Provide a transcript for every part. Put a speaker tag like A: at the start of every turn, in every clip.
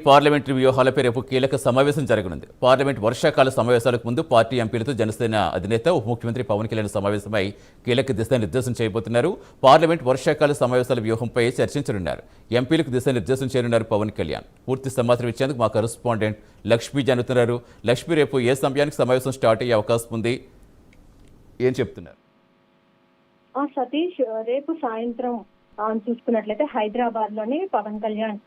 A: Parliamentary వ్యూహాలపై రేపు కీలక సమావేశం జరగనుంది. పార్లమెంట్ వర్షాకాల సమావేశాలకు ముందు పార్టీ ఎంపీలతో జనసేన అధినేత ఉప ముఖ్యమంత్రి పవన్ కళ్యాణ్ సమావేశమై కీలక దిశానిర్దేశం చేయబోతున్నారు. పార్లమెంట్ వర్షాకాల సమావేశాల వ్యూహంపై చర్చించనున్నారు. ఎంపీలకు దిశానిర్దేశం చేయనున్నారు పవన్ కళ్యాణ్. పూర్తి సమాచారం ఇచ్చేందుకు మా కరెస్పాండెంట్ లక్ష్మీ జరుగుతున్నారు. లక్ష్మీ, రేపు ఏ సమయానికి సమావేశం స్టార్ట్ అయ్యే అవకాశం ఉంది, ఏం చెప్తున్నారు?
B: సతీష్, రేపు సాయంత్రం చూసుకున్నట్లయితే హైదరాబాద్ లోని పవన్ కళ్యాణ్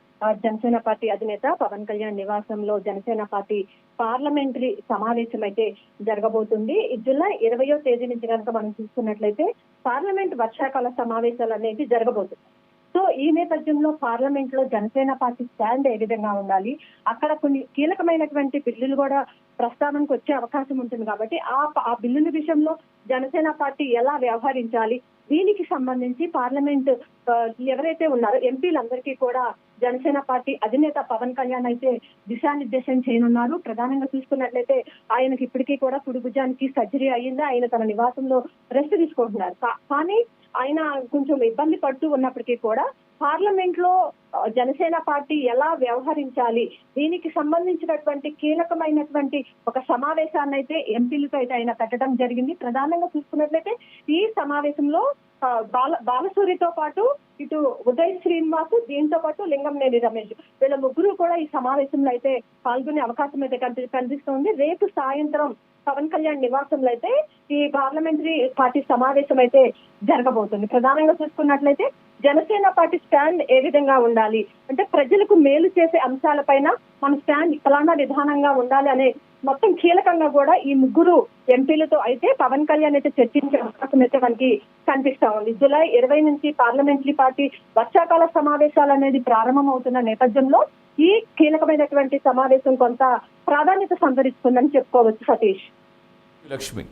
B: జనసేన పార్టీ అధినేత పవన్ కళ్యాణ్ నివాసంలో జనసేన పార్టీ పార్లమెంటరీ సమావేశం అయితే జరగబోతుంది. జూలై 20వ తేదీ నుంచి కనుక మనం చూసుకున్నట్లయితే పార్లమెంట్ వర్షాకాల సమావేశాలు అనేది జరగబోతుంది. సో ఈ నేపథ్యంలో పార్లమెంట్ లో జనసేన పార్టీ స్టాండ్ ఏ విధంగా ఉండాలి, అక్కడ కొన్ని కీలకమైనటువంటి బిల్లులు కూడా ప్రస్తావనకు వచ్చే అవకాశం ఉంటుంది. కాబట్టి ఆ బిల్లుల విషయంలో జనసేన పార్టీ ఎలా వ్యవహరించాలి, దీనికి సంబంధించి పార్లమెంట్ ఎవరైతే ఉన్నారో ఎంపీలందరికీ కూడా జనసేన పార్టీ అధినేత పవన్ కళ్యాణ్ అయితే దిశానిర్దేశం చేయనున్నారు. ప్రధానంగా చూసుకున్నట్లయితే ఆయనకి ఇప్పటికీ కూడా కుడి భుజానికి సర్జరీ అయ్యింది. ఆయన తన నివాసంలో రెస్ట్ తీసుకుంటున్నారు. కానీ ఆయన కొంచెం ఇబ్బంది పడుతూ ఉన్నప్పటికీ కూడా పార్లమెంట్ లో జనసేన పార్టీ ఎలా వ్యవహరించాలి, దీనికి సంబంధించినటువంటి కీలకమైనటువంటి ఒక సమావేశాన్ని అయితే ఎంపీలతో అయితే ఆయన పెట్టడం జరిగింది. ప్రధానంగా చూసుకున్నట్లయితే ఈ సమావేశంలో బాలసూరితో పాటు ఇటు ఉదయ్ శ్రీనివాస్, దీంతో పాటు లింగంనేని రమేష్, వీళ్ళ ముగ్గురు కూడా ఈ సమావేశంలో అయితే పాల్గొనే అవకాశం అయితే కనిపిస్తోంది. రేపు సాయంత్రం పవన్ కళ్యాణ్ నివాసంలో అయితే ఈ పార్లమెంటరీ పార్టీ సమావేశం అయితే జరగబోతుంది. ప్రధానంగా చూసుకున్నట్లయితే జనసేన పార్టీ స్టాండ్ ఏ విధంగా ఉండాలి అంటే, ప్రజలకు మేలు చేసే అంశాలపైన మన స్టాండ్ ఫలానా విధానంగా ఉండాలి అనే మొత్తం కీలకంగా కూడా ఈ ముగ్గురు ఎంపీలతో అయితే పవన్ కళ్యాణ్ అయితే చర్చించే అవకాశం అయితే మనకి కనిపిస్తా ఉంది. జూలై 20 నుంచి పార్లమెంటరీ పార్టీ వర్షాకాల సమావేశాలు అనేది ప్రారంభమవుతున్న నేపథ్యంలో ఈ కీలకమైనటువంటి సమావేశం కొంత ప్రాధాన్యత సంతరించుకుందని చెప్పుకోవచ్చు. సతీష్,
A: లక్ష్మి.